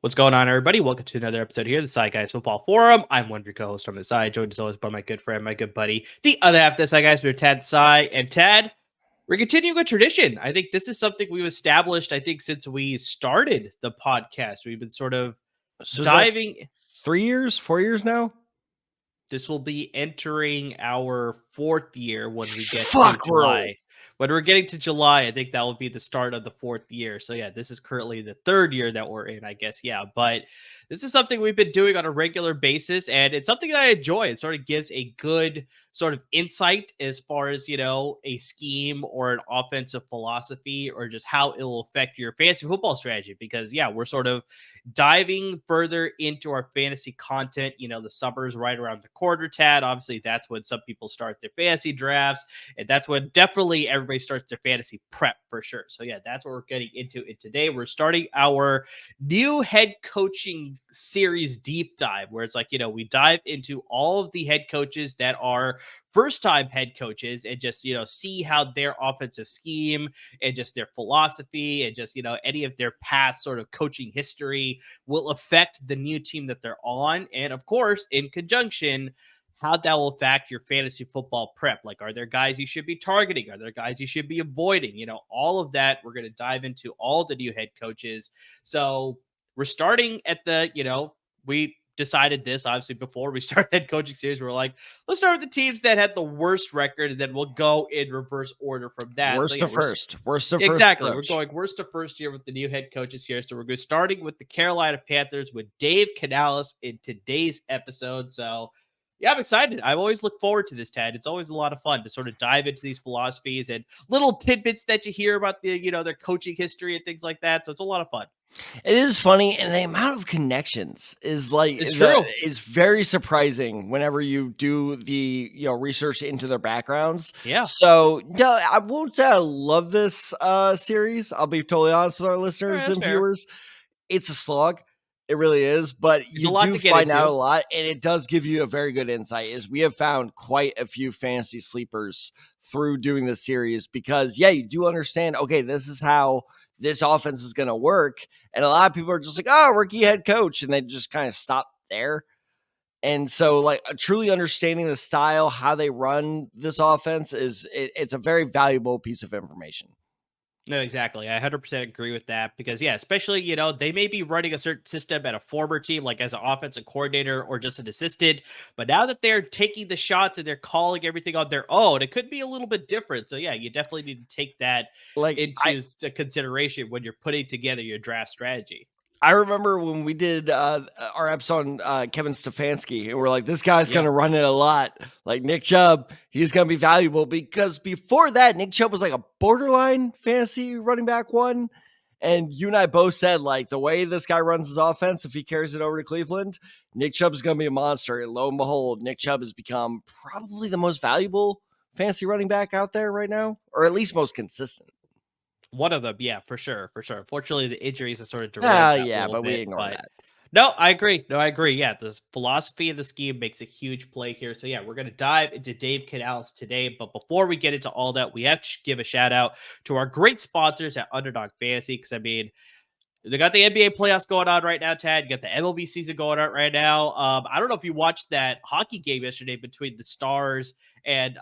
What's going on, everybody? Welcome to another episode here, the Side Guys Football Forum. I'm one of your co-hosts from the side, joined as always by my good friend, my good buddy, the other half of the Side Guys, we're Tad Sai. And Tad, we're continuing a tradition. I think this is something we've established, since we started the podcast. We've been sort of diving. 3 years, 4 years now? This will be entering our 4th year when we get to July. When we're getting to July, I think that will be the start of the 4th year. So yeah, this is currently the 3rd year that we're in, I guess. Yeah, but this is something we've been doing on a regular basis, and it's something that I enjoy. It sort of gives a good sort of insight as far as, a scheme or an offensive philosophy or just how it will affect your fantasy football strategy. Because yeah, we're sort of diving further into our fantasy content. The summer's right around the corner, Tad. Obviously, that's when some people start their fantasy drafts, and that's when definitely everybody starts their fantasy prep for sure. So yeah, that's what we're getting into it today. We're starting our new head coaching series deep dive, where it's like, we dive into all of the head coaches that are first-time head coaches and just, see how their offensive scheme and just their philosophy and just, any of their past sort of coaching history will affect the new team that they're on. And of course, in conjunction, how that will affect your fantasy football prep. Like, are there guys you should be targeting? Are there guys you should be avoiding? All of that. We're going to dive into all the new head coaches. So we're starting at we decided this obviously before we started head coaching series. We're like, let's start with the teams that had the worst record, and then we'll go in reverse order from that. Worst to first. Exactly. We're going worst to first here with the new head coaches here. So we're going starting with the Carolina Panthers with Dave Canales in today's episode. So yeah, I'm excited. I always look forward to this, Ted. It's always a lot of fun to sort of dive into these philosophies and little tidbits that you hear about their coaching history and things like that. So it's a lot of fun. It is funny, and the amount of connections is very surprising whenever you do the research into their backgrounds. Yeah. So no, I won't say I love this series. I'll be totally honest with our listeners and viewers. It's a slog. It really is, but you do find out a lot, and it does give you a very good insight. Is we have found quite a few fantasy sleepers through doing this series because, yeah, you do understand, okay, this is how this offense is going to work. And a lot of people are just like, oh, rookie head coach, and they just kind of stop there. And so, like, truly understanding the style, how they run this offense it's a very valuable piece of information. No, exactly. I 100% agree with that because, yeah, especially, they may be running a certain system at a former team, like as an offensive coordinator or just an assistant. But now that they're taking the shots and they're calling everything on their own, it could be a little bit different. So, yeah, you definitely need to take that into consideration when you're putting together your draft strategy. I remember when we did our episode on Kevin Stefanski, and we're like, this guy's going to run it a lot. Like Nick Chubb, he's going to be valuable because before that, Nick Chubb was like a borderline fantasy running back one. And you and I both said, like, the way this guy runs his offense, if he carries it over to Cleveland, Nick Chubb is going to be a monster. And lo and behold, Nick Chubb has become probably the most valuable fantasy running back out there right now, or at least most consistent. One of them, yeah, for sure. Unfortunately, the injuries have sort of derailed but we ignore that. No, I agree. Yeah, the philosophy of the scheme makes a huge play here. So yeah, we're going to dive into Dave Canales today. But before we get into all that, we have to give a shout out to our great sponsors at Underdog Fantasy. Because they got the NBA playoffs going on right now, Tad. You got the MLB season going on right now. I don't know if you watched that hockey game yesterday between the Stars and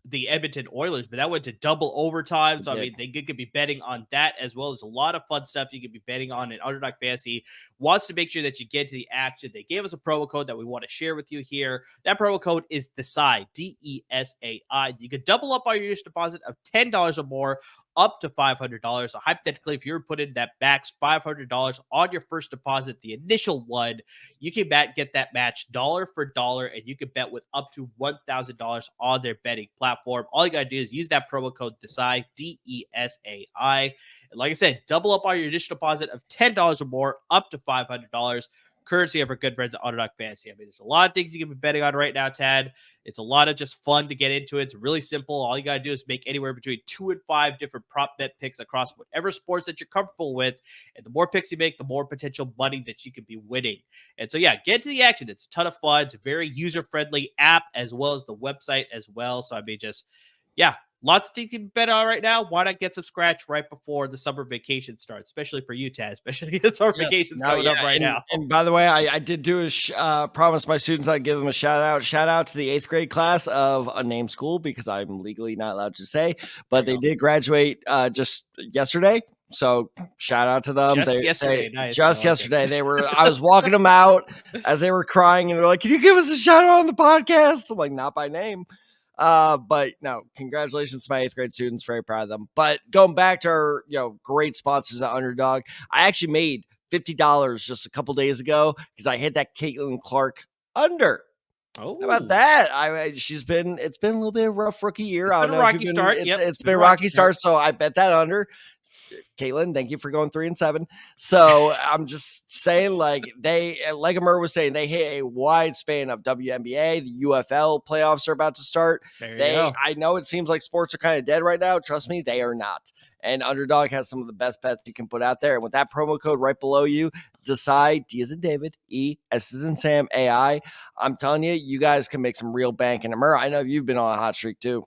the Edmonton Oilers, but that went to double overtime. So, they could be betting on that as well as a lot of fun stuff you could be betting on. And Underdog Fantasy wants to make sure that you get to the action. They gave us a promo code that we want to share with you here. That promo code is DESAI, DESAI. You could double up on your deposit of $10 or more up to $500. So hypothetically, if you're putting that max $500 on your first deposit, the initial one, you can get that match dollar for dollar, and you can bet with up to $1,000 on their betting platform. All you got to do is use that promo code DESAI, DESAI. And like I said, double up on your initial deposit of $10 or more, up to $500. Courtesy of our good friends at Underdog Fantasy. I mean, there's a lot of things you can be betting on right now, Tad. It's a lot of just fun to get into it. It's really simple. All you got to do is make anywhere between 2 and 5 different prop bet picks across whatever sports that you're comfortable with. And the more picks you make, the more potential money that you can be winning. And so, yeah, get into the action. It's a ton of fun. It's a very user-friendly app as well as the website as well. So, I mean, lots of things you can bet on right now. Why not get some scratch right before the summer vacation starts, especially for you, Taz, especially the summer vacation's coming up right now. And by the way, I did do promise my students I'd give them a shout out. Shout out to the 8th grade class of unnamed school, because I'm legally not allowed to say, but they did graduate just yesterday. So shout out to them. Just yesterday. Nice. Just yesterday. I was walking them out as they were crying, and they're like, "Can you give us a shout out on the podcast?" I'm like, "Not by name." But no, congratulations to my 8th grade students. Very proud of them. But going back to our, great sponsors at Underdog, I actually made $50 just a couple days ago because I hit that Caitlin Clark under. Oh, how about that? It's been a little bit of a rough rookie year. It's been a rocky start. It's been a rocky start. So I bet that under. Caitlin, thank you for going 3-7. So I'm just saying, like Amir was saying, they hit a wide span of WNBA. The UFL playoffs are about to start. I know it seems like sports are kind of dead right now. Trust me, they are not. And Underdog has some of the best bets you can put out there. And with that promo code right below you, DESAI, D as in David, E, S as in Sam, AI, I'm telling you, you guys can make some real bank. And Amir, I know you've been on a hot streak too.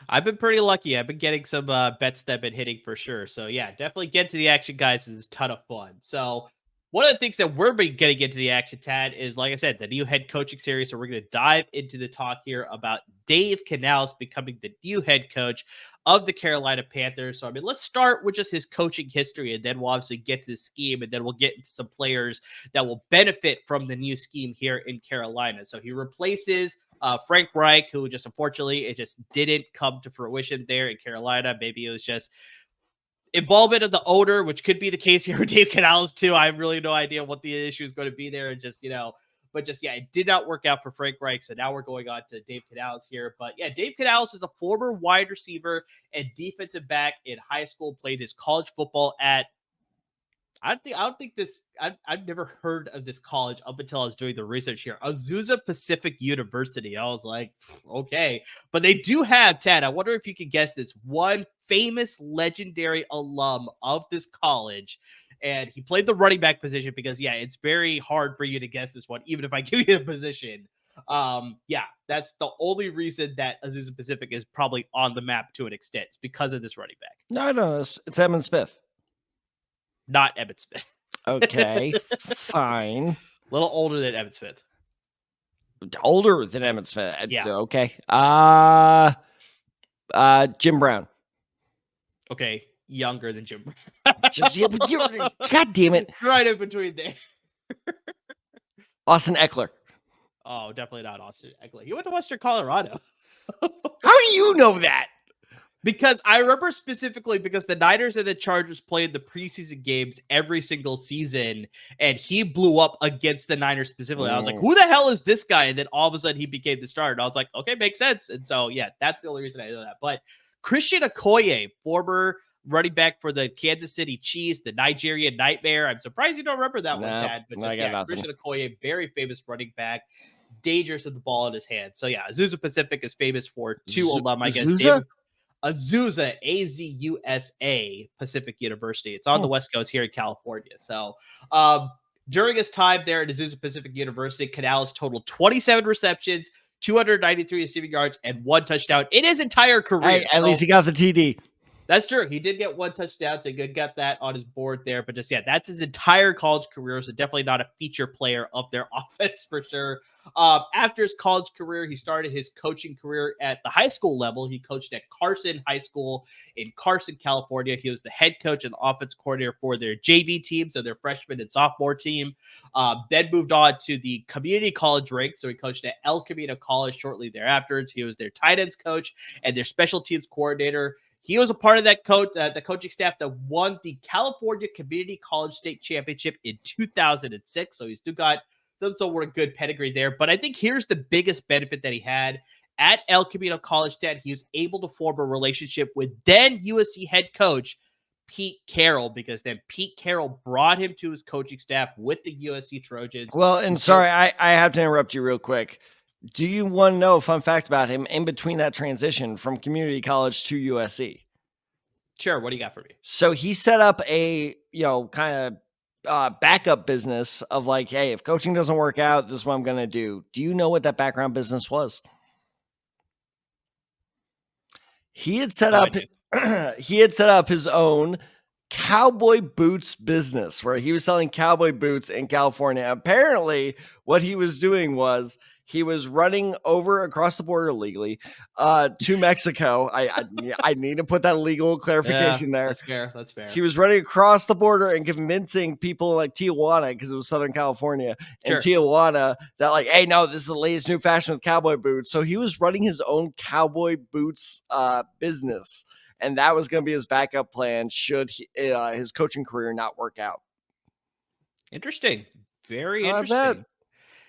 I've been pretty lucky. I've been getting some bets that have been hitting for sure. So, yeah, definitely get to the action, guys. It's a ton of fun. So, one of the things that we're getting into the action, Tad, is, like I said, the new head coaching series. So, we're going to dive into the talk here about Dave Canales becoming the new head coach of the Carolina Panthers. So, I mean, let's start with just his coaching history, and then we'll obviously get to the scheme, and then we'll get into some players that will benefit from the new scheme here in Carolina. So, he replaces Frank Reich, who just unfortunately it just didn't come to fruition there in Carolina. Maybe it was just involvement of the owner, which could be the case here with Dave Canales too. I have really no idea what the issue is going to be there, and it did not work out for Frank Reich. So now we're going on to Dave Canales here. But yeah, Dave Canales is a former wide receiver and defensive back in high school. Played his college football at I've never heard of this college up until I was doing the research here. Azusa Pacific University. I was like, okay. But they do have, Ted, I wonder if you could guess this, one famous legendary alum of this college. And he played the running back position because, it's very hard for you to guess this one, even if I give you the position. That's the only reason that Azusa Pacific is probably on the map to an extent. It's because of this running back. No, it's Emmett Smith. Not Emmitt Smith. Okay, fine. A little older than Emmitt Smith. Older than Emmitt Smith. Yeah. Okay. Jim Brown. Okay, younger than Jim Brown. God damn it. It's right in between there. Austin Eckler. Oh, definitely not Austin Eckler. He went to Western Colorado. How do you know that? Because I remember specifically because the Niners and the Chargers played the preseason games every single season, and he blew up against the Niners specifically. I was like, who the hell is this guy? And then all of a sudden he became the starter. And I was like, okay, makes sense. And so, that's the only reason I know that. But Christian Okoye, former running back for the Kansas City Chiefs, the Nigerian Nightmare. I'm surprised you don't remember that one, Dad. But Christian Okoye, very famous running back. Dangerous with the ball in his hand. So, Azusa Pacific is famous for two alum, I guess. Azusa, A-Z-U-S-A, Pacific University. It's on the West Coast here in California. So, during his time there at Azusa Pacific University, Canales totaled 27 receptions, 293 receiving yards, and 1 touchdown in his entire career. Hey, at least he got the TD. That's true. He did get 1 touchdown, so he got that on his board there. But that's his entire college career, so definitely not a feature player of their offense for sure. After his college career, he started his coaching career at the high school level. He coached at Carson High School in Carson, California. He was the head coach and the offense coordinator for their JV team, so their freshman and sophomore team. Then moved on to the community college ranks. So he coached at El Camino College shortly thereafter. He was their tight ends coach and their special teams coordinator. He was a part of that the coaching staff that won the California Community College State Championship in 2006. So he's still got some sort of good pedigree there. But I think here's the biggest benefit that he had at El Camino College State. He was able to form a relationship with then USC head coach Pete Carroll, because then Pete Carroll brought him to his coaching staff with the USC Trojans. Well, and sorry, I have to interrupt you real quick. Do you want to know a fun fact about him in between that transition from community college to USC? Sure. What do you got for me? So he set up a, kind of backup business of like, hey, if coaching doesn't work out, this is what I'm going to do. Do you know what that background business was? He had set up his own cowboy boots business where he was selling cowboy boots in California. Apparently, what he was doing was he was running over across the border legally to Mexico. I need to put that legal clarification there. That's fair. That's fair. He was running across the border and convincing people like Tijuana, because it was Southern California, and Tijuana that like, hey, no, this is the latest new fashion with cowboy boots. So he was running his own cowboy boots business. And that was going to be his backup plan should his coaching career not work out. Interesting. Very interesting.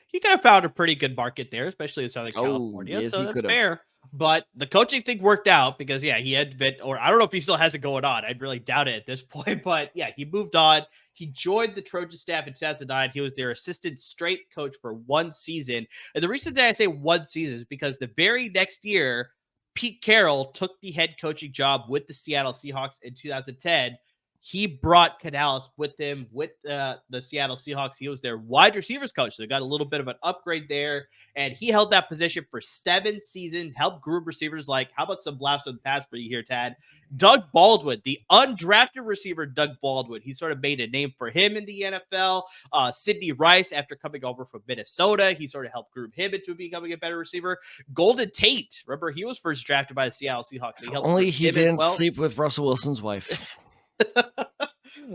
He could have found a pretty good market there, especially in Southern California. Yes, so that's fair. But the coaching thing worked out because, he had been, or I don't know if he still has it going on. I'd really doubt it at this point. But he moved on. He joined the Trojan staff in 2009. He was their assistant strength coach for 1 season. And the reason that I say 1 season is because the very next year, Pete Carroll took the head coaching job with the Seattle Seahawks in 2010. He brought Canales with him with the Seattle Seahawks. He was their wide receivers coach. So they got a little bit of an upgrade there. And he held that position for 7 seasons, helped groom receivers like, how about some blast from the past for you here, Tad? Doug Baldwin, the undrafted receiver Doug Baldwin. He sort of made a name for him in the NFL. Sidney Rice, after coming over from Minnesota, he sort of helped groom him into becoming a better receiver. Golden Tate, remember, he was first drafted by the Seattle Seahawks. Only he didn't sleep with Russell Wilson's wife.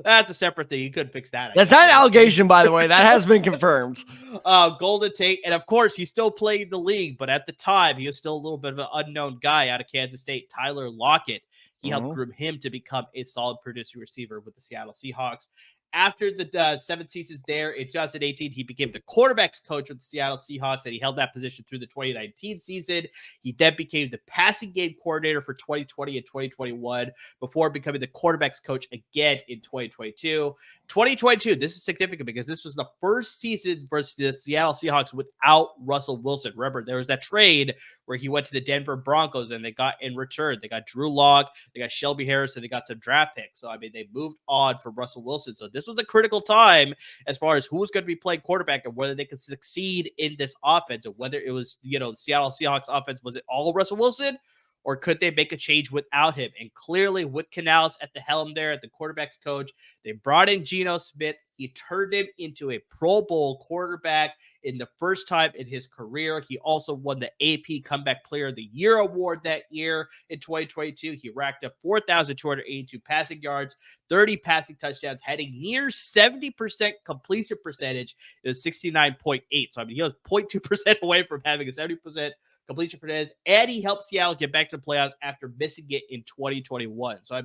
That's a separate thing. You couldn't fix that. That's not an allegation, by the way. That has been confirmed. Golden Tate. And of course, he still played the league, but at the time, he was still a little bit of an unknown guy out of Kansas State, Tyler Lockett. He helped groom him to become a solid producing receiver with the Seattle Seahawks. After the 7 seasons there in 2018, he became the quarterbacks coach with the Seattle Seahawks, and he held that position through the 2019 season. He then became the passing game coordinator for 2020 and 2021 before becoming the quarterbacks coach again in 2022. 2022, this is significant because this was the first season for the Seattle Seahawks without Russell Wilson. Remember, there was that trade where he went to the Denver Broncos and they got in return. They got Drew Lock, they got Shelby Harris, and they got some draft picks. So, they moved on from Russell Wilson. So this was a critical time as far as who was going to be playing quarterback and whether they could succeed in this offense, or whether it was, the Seattle Seahawks offense, was it all Russell Wilson, or could they make a change without him? And clearly, with Canales at the helm there, at the quarterback's coach, they brought in Geno Smith. He turned him into a Pro Bowl quarterback in the first time in his career. He also won the AP Comeback Player of the Year award that year in 2022. He racked up 4,282 passing yards, 30 passing touchdowns, had a near 70% completion percentage. It was 69.8. So, he was 0.2% away from having a 70% completion percentage, and he helped Seattle get back to the playoffs after missing it in 2021. So,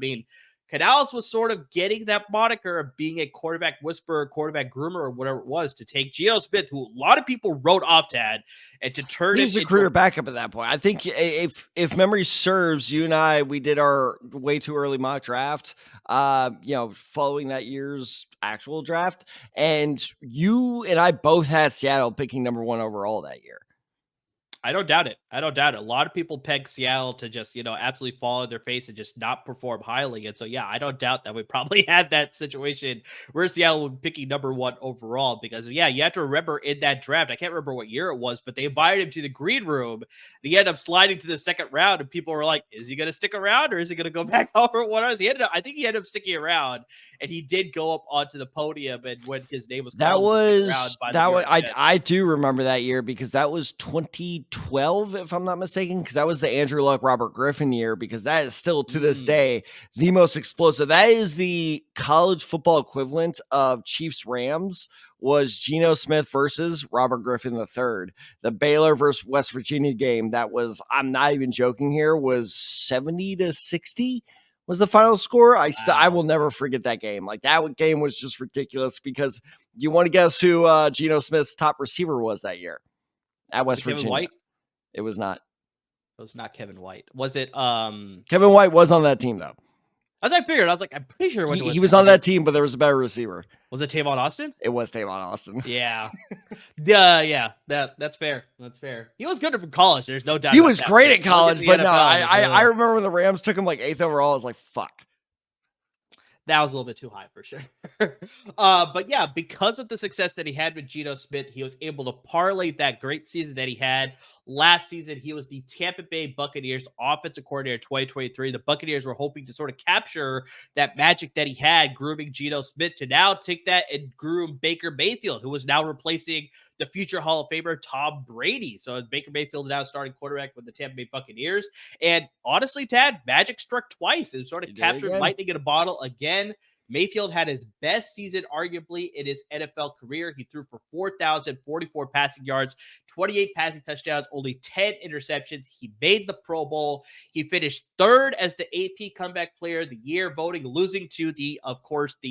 Canales was sort of getting that moniker of being a quarterback whisperer, quarterback groomer, or whatever it was, to take Geno Smith, who a lot of people wrote off, Tad, and to turn him into a career backup at that point. I think if memory serves, you and I, we did our way too early mock draft, following that year's actual draft, and you and I both had Seattle picking number 1 overall that year. I don't doubt it. A lot of people peg Seattle to just, absolutely fall on their face and just not perform highly. And so, I don't doubt that we probably had that situation where Seattle would be picking number 1 overall because, you have to remember in that draft, I can't remember what year it was, but they invited him to the green room. He ended up sliding to the second round, and people were like, is he going to stick around or is he going to go back over what else? I think he ended up sticking around, and he did go up onto the podium, and when his name was called, I do remember that year because that was 2020. 2012, if I'm not mistaken, because that was the Andrew Luck, Robert Griffin year, because that is still to this day the most explosive. That is the college football equivalent of Chiefs Rams, was Geno Smith versus Robert Griffin III. The Baylor versus West Virginia game, that was, I'm not even joking here, was 70-60 was the final score. I will never forget that game. Like, that game was just ridiculous, because you want to guess who Geno Smith's top receiver was that year at West Virginia? Kevin White? It was not. It was not Kevin White. Was it? Kevin White was on that team, though. As I figured, I was like, I'm pretty sure he was on that team, but there was a better receiver. Was it Tavon Austin? It was Tavon Austin. Yeah. Yeah. That's fair. That's fair. He was good in college. There's no doubt. He was great at college, but no, I remember when the Rams took him like 8th overall. I was like, fuck. That was a little bit too high for sure. But yeah, because of the success that he had with Geno Smith, he was able to parlay that great season that he had last season. He was the Tampa Bay Buccaneers offensive coordinator 2023. The Buccaneers were hoping to sort of capture that magic that he had, grooming Geno Smith, to now take that and groom Baker Mayfield, who was now replacing the future Hall of Famer Tom Brady. So Baker Mayfield is now starting quarterback with the Tampa Bay Buccaneers. And honestly, Tad, magic struck twice and sort of captured lightning in a bottle again. Mayfield had his best season, arguably, in his NFL career. He threw for 4,044 passing yards, 28 passing touchdowns, only 10 interceptions. He made the Pro Bowl. He finished third as the AP Comeback Player of the Year voting, losing to the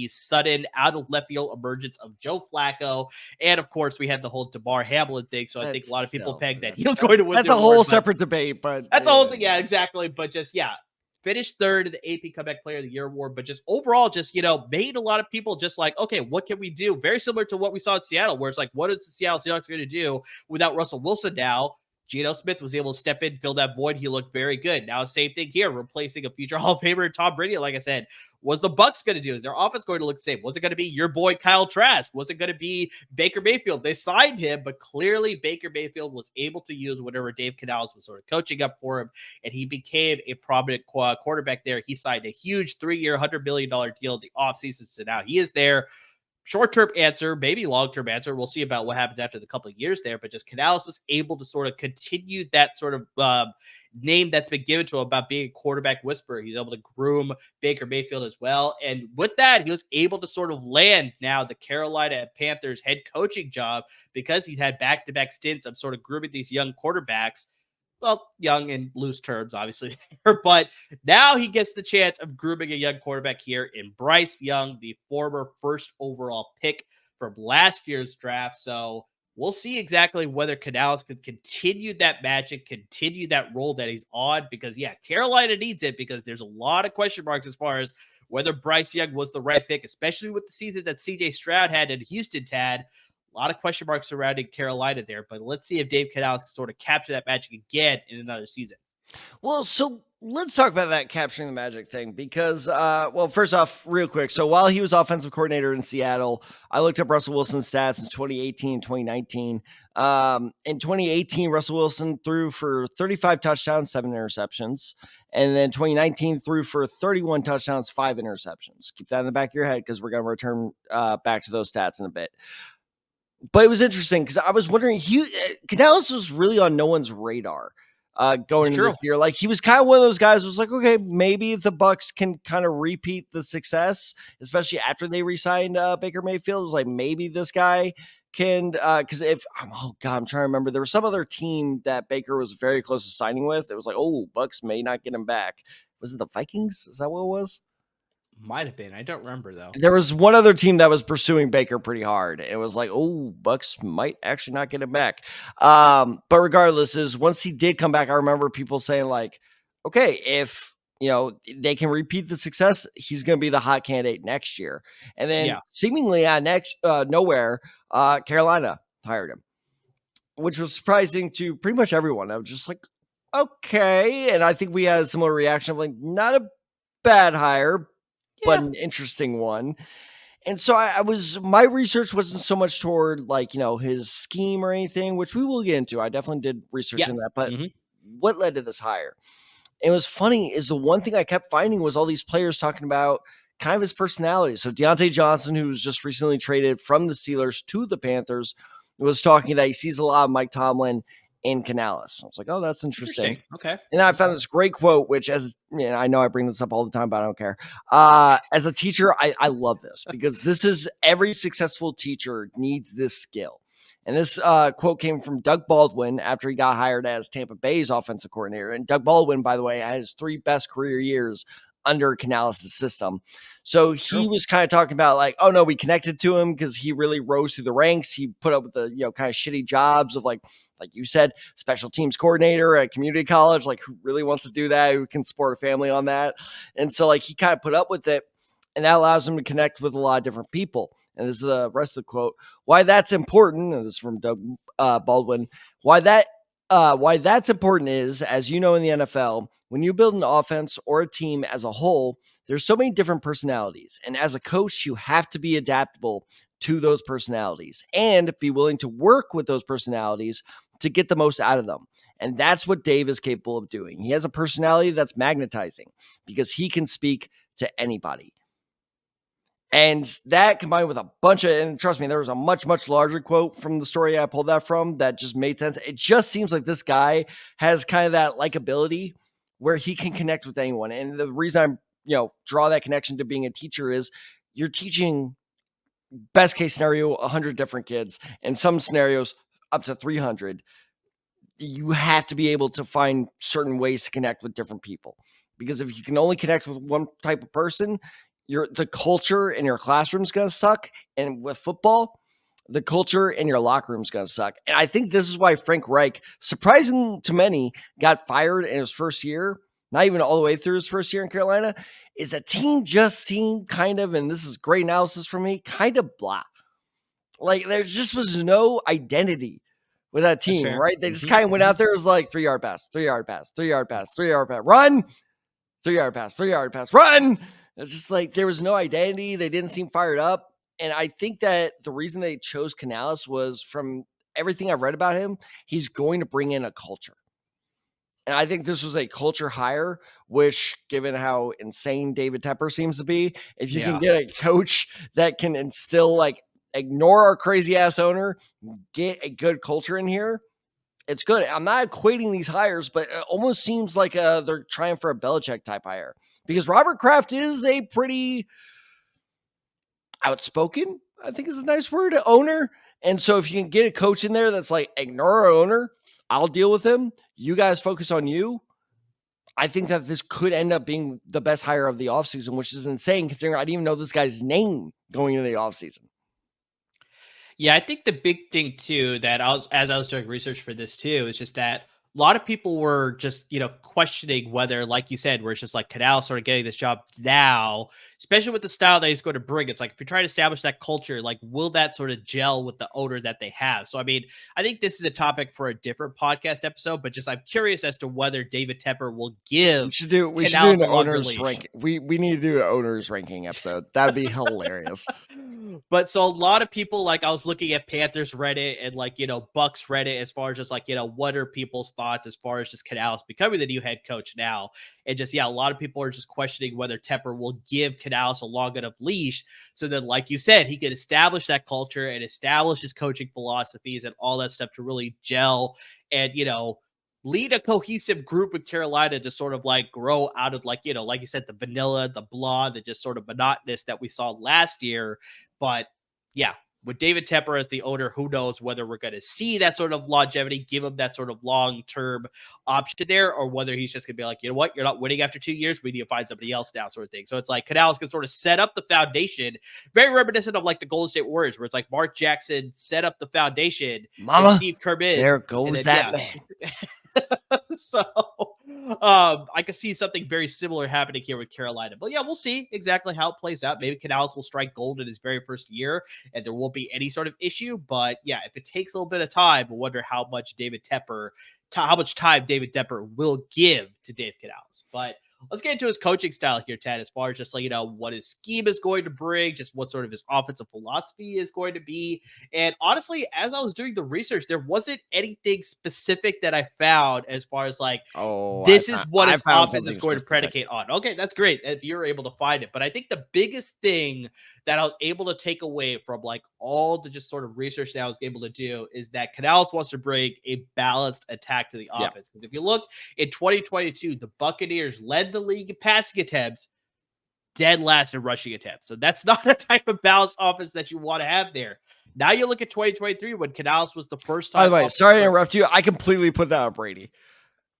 sudden out of left field emergence of Joe Flacco. And of course, we had the whole DeMar Hamlin thing. So I think a lot of people pegged that he was going to win. That's a whole separate debate, but that's a whole thing. Yeah, exactly. But just, finished third in the AP Comeback Player of the Year award, but just overall, just, made a lot of people just like, okay, what can we do? Very similar to what we saw in Seattle, where it's like, what is the Seattle Seahawks going to do without Russell Wilson now? Geno Smith was able to step in, fill that void. He looked very good. Now, same thing here, replacing a future Hall of Famer, Tom Brady. Like I said, what's the Bucs going to do? Is their offense going to look the same? Was it going to be your boy Kyle Trask? Was it going to be Baker Mayfield? They signed him, but clearly Baker Mayfield was able to use whatever Dave Canales was sort of coaching up for him, and he became a prominent quarterback there. He signed a huge 3-year, $100 million deal in the offseason, so now he is there. Short-term answer, maybe long-term answer. We'll see about what happens after the couple of years there. But just Canales was able to sort of continue that sort of name that's been given to him about being a quarterback whisperer. He's able to groom Baker Mayfield as well. And with that, he was able to sort of land now the Carolina Panthers head coaching job, because he's had back-to-back stints of sort of grooming these young quarterbacks. Well, young in loose terms, obviously. But now he gets the chance of grooming a young quarterback here in Bryce Young, the former first overall pick from last year's draft. So we'll see exactly whether Canales could continue that magic, continue that role that he's on, because, Carolina needs it, because there's a lot of question marks as far as whether Bryce Young was the right pick, especially with the season that C.J. Stroud had and Houston had. A lot of question marks surrounding Carolina there, but let's see if Dave Canales can sort of capture that magic again in another season. Well, so let's talk about that capturing the magic thing, because, first off, real quick. So while he was offensive coordinator in Seattle, I looked up Russell Wilson's stats in 2018 and 2019. In 2018, Russell Wilson threw for 35 touchdowns, 7 interceptions. And then 2019 threw for 31 touchdowns, 5 interceptions. Keep that in the back of your head, because we're going to return back to those stats in a bit. But it was interesting, because I was wondering, Canales was really on no one's radar going into this year. Like, he was kind of one of those guys who was like, okay, maybe if the Bucs can kind of repeat the success, especially after they re-signed Baker Mayfield, it was like, maybe this guy can, because I'm trying to remember. There was some other team that Baker was very close to signing with. It was like, oh, Bucs may not get him back. Was it the Vikings? Is that what it was? Might have been. I don't remember, though. There was one other team that was pursuing Baker pretty hard. It was like, oh, Bucs might actually not get him back. But regardless, once he did come back, I remember people saying, like, okay, if they can repeat the success, he's going to be the hot candidate next year. And then seemingly nowhere, Carolina hired him, which was surprising to pretty much everyone. I was just like, okay. And I think we had a similar reaction of like, not a bad hire, but an interesting one. And so my research wasn't so much toward like, his scheme or anything, which we will get into. I definitely did research in that, but what led to this hire? And it was funny is the one thing I kept finding was all these players talking about kind of his personality. So Deontay Johnson, who was just recently traded from the Steelers to the Panthers, was talking that he sees a lot of Mike Tomlin in Canales. I was like, oh, that's interesting. Okay. And I found this great quote, which I know I bring this up all the time, but I don't care. As a teacher, I love this because this is every successful teacher needs this skill. And this quote came from Doug Baldwin after he got hired as Tampa Bay's offensive coordinator. And Doug Baldwin, by the way, had his 3 best career years under Canales' system. So he was kind of talking about like, oh no, we connected to him because he really rose through the ranks. He put up with the, kind of shitty jobs of like you said, special teams coordinator at community college, like who really wants to do that, who can support a family on that. And so like he kind of put up with it, and that allows him to connect with a lot of different people. And this is the rest of the quote. Why that's important, and this is from Doug Baldwin, why that's important is, as you know, in the NFL, when you build an offense or a team as a whole, there's so many different personalities. And as a coach, you have to be adaptable to those personalities and be willing to work with those personalities to get the most out of them. And that's what Dave is capable of doing. He has a personality that's magnetizing because he can speak to anybody. And that combined with a bunch of, and trust me, there was a much, much larger quote from the story I pulled that from that just made sense. It just seems like this guy has kind of that likability where he can connect with anyone. And the reason I'm, draw that connection to being a teacher is you're teaching, best case scenario, 100 different kids, and some scenarios up to 300. You have to be able to find certain ways to connect with different people, because if you can only connect with one type of person, the culture in your classroom is going to suck. And with football, the culture in your locker room is going to suck. And I think this is why Frank Reich, surprising to many, got fired in his first year, not even all the way through his first year in Carolina, is the team just seemed kind of, and this is great analysis for me, kind of blah. Like there just was no identity with that team, right? They just kind of went out there. It was like 3-yard pass, 3-yard pass, 3-yard pass, 3-yard pass, run, 3-yard pass, 3-yard pass, run. It's just like there was no identity. They didn't seem fired up. And I think that the reason they chose Canales was, from everything I've read about him, he's going to bring in a culture. And I think this was a culture hire, which, given how insane David Tepper seems to be, if you can get a coach that can instill, like, ignore our crazy ass owner, get a good culture in here, it's good. I'm not equating these hires, but it almost seems like they're trying for a Belichick type hire, because Robert Kraft is a pretty outspoken, I think is a nice word, owner. And so if you can get a coach in there that's like, ignore our owner, I'll deal with him, you guys focus on you, I think that this could end up being the best hire of the offseason, which is insane considering I didn't even know this guy's name going into the offseason. Yeah, I think the big thing too that as I was doing research for this too, is just that a lot of people were just, questioning whether, like you said, where it's just like Canales sort of getting this job now, especially with the style that he's going to bring. It's like, if you try to establish that culture, like, will that sort of gel with the owner that they have? So, I mean, I think this is a topic for a different podcast episode, but just I'm curious as to whether David Tepper will give. We should do an owner's ranking. We need to do an owner's ranking episode. That'd be hilarious. But so a lot of people, like, I was looking at Panthers Reddit and like, Bucks Reddit, as far as just like, what are people's thoughts as far as just Canales becoming the new head coach now. And just, a lot of people are just questioning whether Tepper will give Canales a long enough leash. So then, like you said, he could establish that culture and establish his coaching philosophies and all that stuff to really gel and, lead a cohesive group with Carolina to sort of like grow out of, like, like you said, the vanilla, the blah, the just sort of monotonous that we saw last year. But yeah, with David Tepper as the owner, who knows whether we're going to see that sort of longevity, give him that sort of long-term option there, or whether he's just going to be like, you know what, you're not winning after 2 years, we need to find somebody else now, sort of thing. So it's like Canales can sort of set up the foundation, very reminiscent of like the Golden State Warriors, where it's like Mark Jackson set up the foundation, Mama, Steve Kerr in, there goes that man. So I could see something very similar happening here with Carolina. But yeah, we'll see exactly how it plays out. Maybe Canales will strike gold in his very first year and there won't be any sort of issue. But yeah, if it takes a little bit of time, I wonder how much time David Tepper will give to Dave Canales. But let's get into his coaching style here, Ted, as far as just like, what his scheme is going to bring, just what sort of his offensive philosophy is going to be. And honestly, as I was doing the research, there wasn't anything specific that I found as far as like, this is what his offense is going to predicate on. Okay, that's great if you're able to find it. But I think the biggest thing that I was able to take away from like all the just sort of research that I was able to do is that Canales wants to bring a balanced attack to the offense. Because if you look in 2022, the Buccaneers led the league in passing attempts, dead last in rushing attempts. So that's not a type of balanced offense that you want to have there. Now you look at 2023 when Canales was the first time. By the way, sorry to interrupt you. I completely put that on Brady.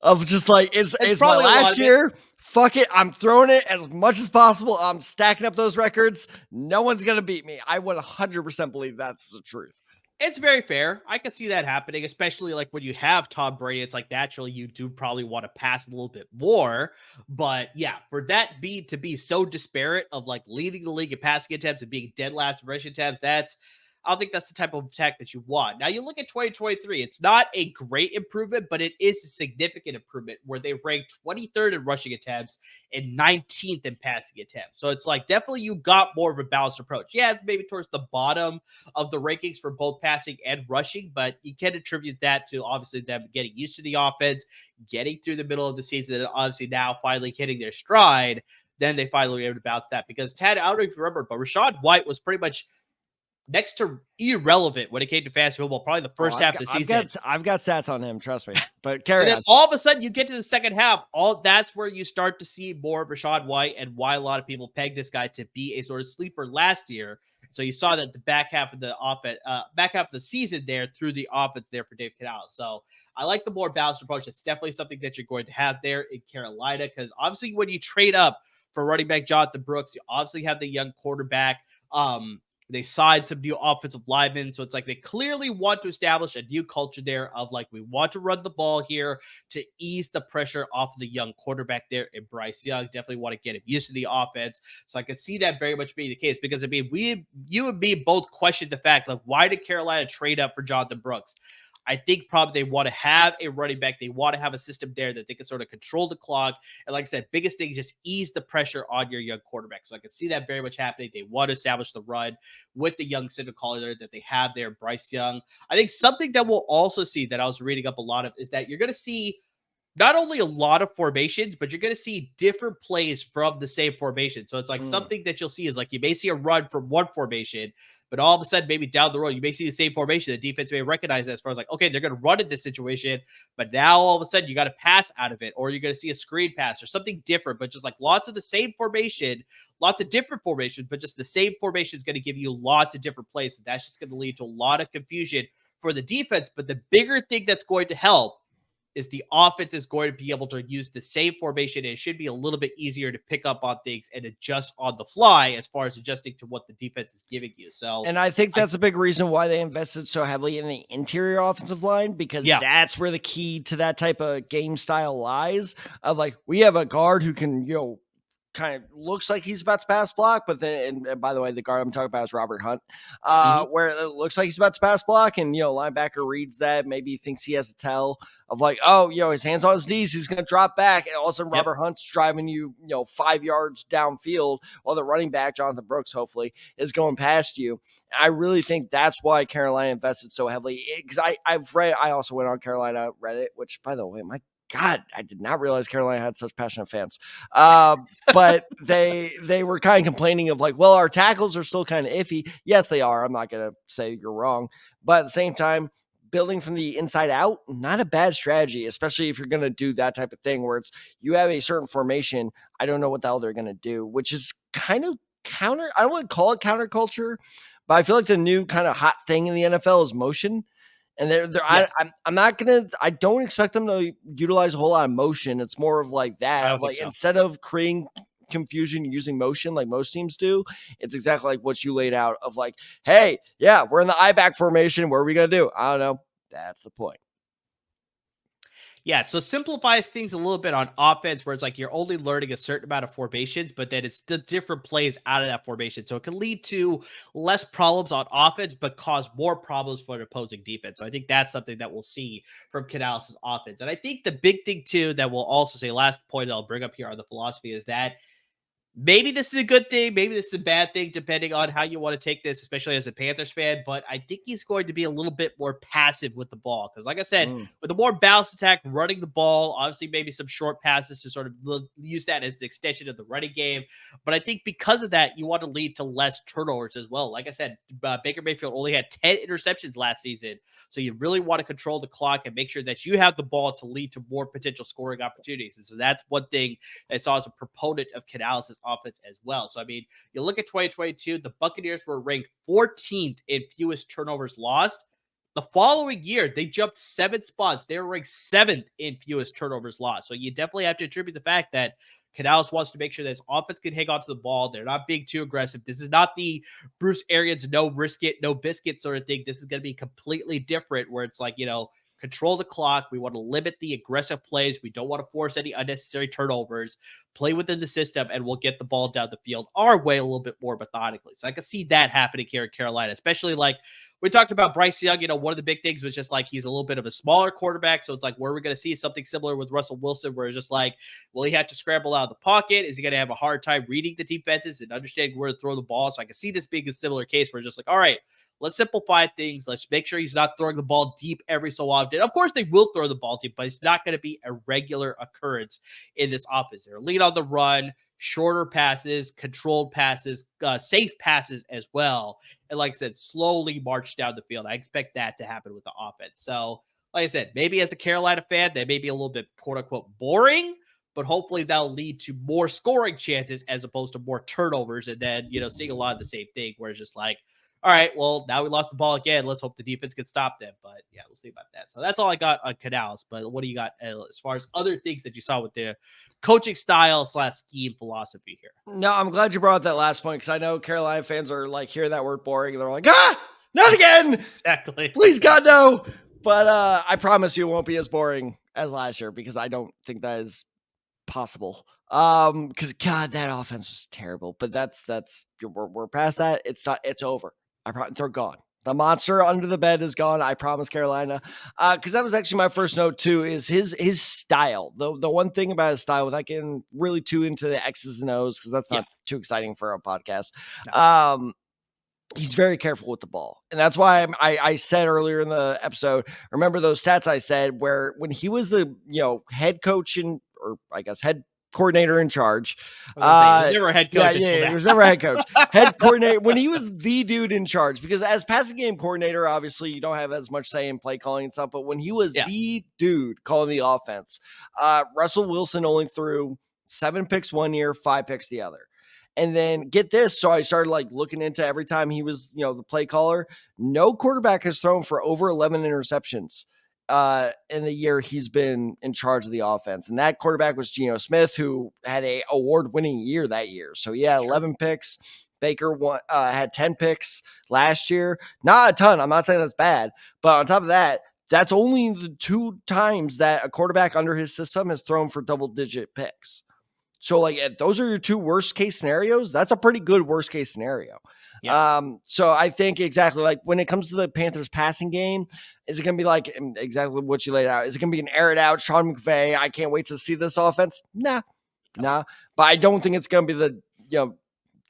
Of just like, it's my last year. Fuck it. I'm throwing it as much as possible. I'm stacking up those records. No one's going to beat me. I would 100% believe that's the truth. It's very fair. I could see that happening, especially like when you have Tom Brady. It's like naturally you do probably want to pass a little bit more. But yeah, for that to be so disparate of like leading the league in passing attempts and being dead last in rushing attempts, I don't think that's the type of attack that you want. Now, you look at 2023, it's not a great improvement, but it is a significant improvement where they ranked 23rd in rushing attempts and 19th in passing attempts. So it's like definitely you got more of a balanced approach. Yeah, it's maybe towards the bottom of the rankings for both passing and rushing, but you can attribute that to obviously them getting used to the offense, getting through the middle of the season, and obviously now finally hitting their stride. Then they finally were able to bounce that because Ted, I don't know if you remember, but Rachaad White was pretty much next to irrelevant when it came to fantasy football, probably the first half of the season. I've got stats on him, trust me. But carry on. All of a sudden, you get to the second half. That's where you start to see more of Rachaad White and why a lot of people peg this guy to be a sort of sleeper last year. So you saw that the back half of the season there through the offense there for Dave Canales. So I like the more balanced approach. It's definitely something that you're going to have there in Carolina because obviously when you trade up for running back Jonathan Brooks, you obviously have the young quarterback. They signed some new offensive linemen. So it's like they clearly want to establish a new culture there of like, we want to run the ball here to ease the pressure off of the young quarterback there in Bryce Young. Definitely want to get him used to the offense. So I could see that very much being the case because, I mean, you and me both questioned the fact, like, why did Carolina trade up for Jonathan Brooks? I think probably they want to have a running back. They want to have a system there that they can sort of control the clock. And like I said, biggest thing is just ease the pressure on your young quarterback. So I can see that very much happening. They want to establish the run with the young center caller that they have there, Bryce Young. I think something that we'll also see that I was reading up a lot of is that you're going to see not only a lot of formations, but you're going to see different plays from the same formation. So it's like something that you'll see is like you may see a run from one formation, but all of a sudden, maybe down the road, you may see the same formation. The defense may recognize that as far as like, okay, they're going to run in this situation, but now all of a sudden you got to pass out of it, or you're going to see a screen pass or something different, but just like lots of the same formation, lots of different formations, but just the same formation is going to give you lots of different plays. So that's just going to lead to a lot of confusion for the defense. But the bigger thing that's going to help is the offense is going to be able to use the same formation. And it should be a little bit easier to pick up on things and adjust on the fly as far as adjusting to what the defense is giving you. So, and I think that's a big reason why they invested so heavily in the interior offensive line, because that's where the key to that type of game style lies. Of like, we have a guard who can, kind of looks like he's about to pass block, but then, and by the way, the guard I'm talking about is Robert Hunt, where it looks like he's about to pass block, and linebacker reads that, maybe thinks he has a tell of like, oh, his hands on his knees, he's going to drop back, and all of a sudden Robert Hunt's driving you, 5 yards downfield, while the running back Jonathan Brooks hopefully is going past you. And I really think that's why Carolina invested so heavily, because I also went on Carolina Reddit, which by the way, God, I did not realize Carolina had such passionate fans. But they were kind of complaining of like, well, our tackles are still kind of iffy. Yes, they are. I'm not going to say you're wrong. But at the same time, building from the inside out, not a bad strategy, especially if you're going to do that type of thing where it's you have a certain formation. I don't know what the hell they're going to do, which is kind of counter. I don't want to call it counterculture, but I feel like the new kind of hot thing in the NFL is motion. And I don't expect them to utilize a whole lot of motion. It's more of like that. Like instead of creating confusion using motion like most teams do, it's exactly like what you laid out of like, hey, we're in the I back formation. What are we going to do? I don't know. That's the point. Yeah, so simplifies things a little bit on offense where it's like you're only learning a certain amount of formations, but then it's the different plays out of that formation. So it can lead to less problems on offense, but cause more problems for an opposing defense. So I think that's something that we'll see from Canales' offense. And I think the big thing, too, that we'll also say, last point I'll bring up here on the philosophy is that maybe this is a good thing. Maybe this is a bad thing, depending on how you want to take this, especially as a Panthers fan. But I think he's going to be a little bit more passive with the ball. Because like I said, with a more balanced attack, running the ball, obviously maybe some short passes to sort of use that as an extension of the running game. But I think because of that, you want to lead to less turnovers as well. Like I said, Baker Mayfield only had 10 interceptions last season. So you really want to control the clock and make sure that you have the ball to lead to more potential scoring opportunities. And so that's one thing I saw as a proponent of Canales' offense as well. So, I mean, you look at 2022, the Buccaneers were ranked 14th in fewest turnovers lost. The following year, they jumped 7 spots. They were ranked 7th in fewest turnovers lost. So you definitely have to attribute the fact that Canales wants to make sure that his offense can hang on to the ball. They're not being too aggressive. This is not the Bruce Arians, no risk it, no biscuit sort of thing. This is going to be completely different where it's like, control the clock. We want to limit the aggressive plays. We don't want to force any unnecessary turnovers. Play within the system, and we'll get the ball down the field our way a little bit more methodically. So I can see that happening here in Carolina, especially like we talked about Bryce Young. One of the big things was just like he's a little bit of a smaller quarterback. So it's like, where are we going to see something similar with Russell Wilson, where it's just like, will he have to scramble out of the pocket? Is he going to have a hard time reading the defenses and understanding where to throw the ball? So I can see this being a similar case where it's just like, all right, let's simplify things. Let's make sure he's not throwing the ball deep every so often. Of course, they will throw the ball deep, but it's not going to be a regular occurrence in this offense. They're lead on the run, shorter passes, controlled passes, safe passes as well. And like I said, slowly march down the field. I expect that to happen with the offense. So, like I said, maybe as a Carolina fan, they may be a little bit quote unquote boring, but hopefully that'll lead to more scoring chances as opposed to more turnovers. And then, seeing a lot of the same thing where it's just like, all right, well, now we lost the ball again. Let's hope the defense can stop them. But yeah, we'll see about that. So that's all I got on Canales. But what do you got as far as other things that you saw with the coaching style / scheme philosophy here? No, I'm glad you brought up that last point because I know Carolina fans are like, hear that word boring. And they're like, not again. Exactly. Please, God, no. But I promise you it won't be as boring as last year because I don't think that is possible. Because God, that offense was terrible. But we're past that. It's over. They're gone. The monster under the bed is gone. I promise, Carolina. Because that was actually my first note too. Is his style. The one thing about his style, without getting really too into the X's and O's, because that's not too exciting for a podcast. No. He's very careful with the ball. And that's why I said earlier in the episode, remember those stats I said where when he was the head coach or I guess head coordinator in charge. He was never a head coach. Yeah, he was never a head coach. Head coordinator when he was the dude in charge, because as passing game coordinator, obviously you don't have as much say in play calling and stuff. But when he was the dude calling the offense, Russell Wilson only threw 7 picks one year, 5 picks the other. And then get this. So I started looking into every time he was, the play caller. No quarterback has thrown for over 11 interceptions in the year he's been in charge of the offense. And that quarterback was Geno Smith, who had a award-winning year that year. So yeah, 11 picks. Baker had 10 picks last year. Not a ton. I'm not saying that's bad. But on top of that, that's only the 2 times that a quarterback under his system has thrown for double-digit picks. So those are your 2 worst case scenarios. That's a pretty good worst case scenario. Yep. So I think exactly when it comes to the Panthers passing game, is it going to be exactly what you laid out? Is it going to be an air it out Sean McVay? I can't wait to see this offense. Nah. But I don't think it's going to be the,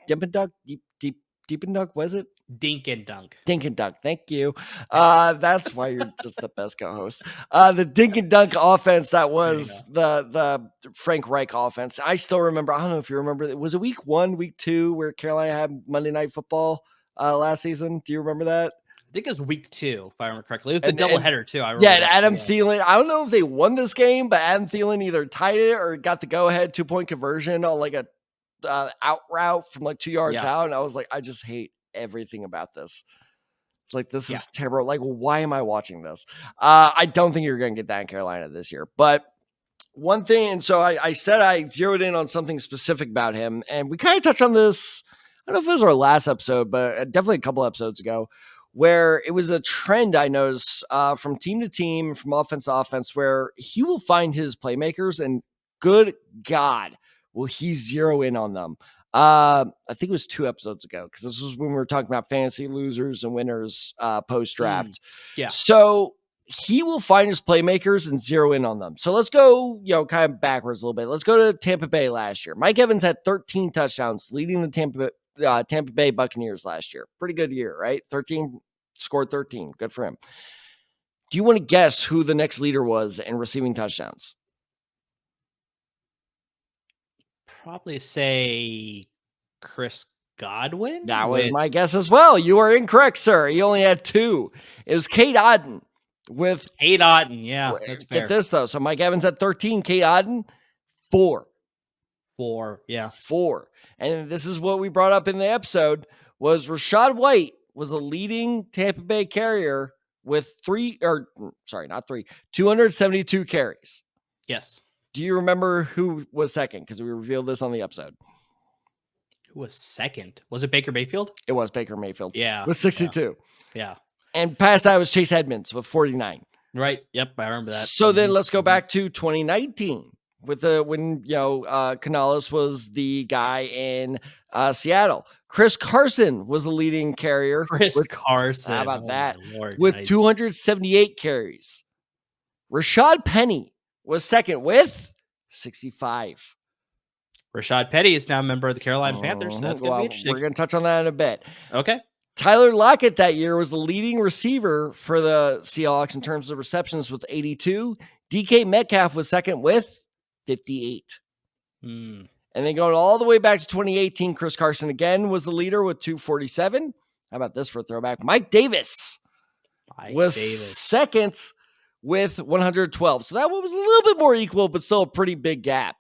dip and dunk, deep and dunk. Was it? Dink and dunk. Thank you. That's why you're just the best co-host. The dink and dunk offense that was the Frank Reich offense. I still remember. I don't know if you remember. Was it week 1, week 2 where Carolina had Monday Night Football last season? Do you remember that? I think it was week 2, if I remember correctly. It was the doubleheader too. I remember. Yeah, Adam Thielen. I don't know if they won this game, but Adam Thielen either tied it or got the go-ahead 2-point conversion on a out route from 2 yards out, and I was like, I just hate everything about this. It's this is terrible. Why am I watching this? I don't think you're going to get that in Carolina this year. But one thing, and so I said I zeroed in on something specific about him, and we kind of touched on this. I don't know if it was our last episode, but definitely a couple episodes ago, where it was a trend I noticed from team to team, from offense to offense, where he will find his playmakers and good God, will he zero in on them. I think it was 2 episodes ago, because this was when we were talking about fantasy losers and winners post-draft. Yeah. So he will find his playmakers and zero in on them. So let's go, kind of backwards a little bit. Let's go to Tampa Bay last year. Mike Evans had 13 touchdowns, leading the Tampa Bay Buccaneers last year. Pretty good year, right? Scored 13. Good for him. Do you want to guess who the next leader was in receiving touchdowns? Probably say Chris Godwin. That was my guess as well. You are incorrect, sir. He only had 2. It was Cade Otton. Yeah, that's fair. Get this, though. So Mike Evans had 13. Cade Otton, 4. 4, yeah. 4. And this is what we brought up in the episode, was Rachaad White was the leading Tampa Bay carrier with 272 carries. Yes. Do you remember who was second? Because we revealed this on the episode. Who was second? Was it Baker Mayfield? It was Baker Mayfield. Yeah. With 62. Yeah. And past that was Chase Edmonds with 49. Right. Yep. I remember that. So then let's go back to 2019 when Canales was the guy in Seattle. Chris Carson was the leading carrier. Carson. How about that? Lord, with 278 carries. Rashad Penny was second with 65. Rashad Penny is now a member of the Carolina Panthers. So that's going to be interesting. We're going to touch on that in a bit. Okay. Tyler Lockett that year was the leading receiver for the Seahawks in terms of receptions with 82. DK Metcalf was second with 58. And then going all the way back to 2018, Chris Carson again was the leader with 247. How about this for a throwback? Mike Davis was second with 112. So that one was a little bit more equal, but still a pretty big gap.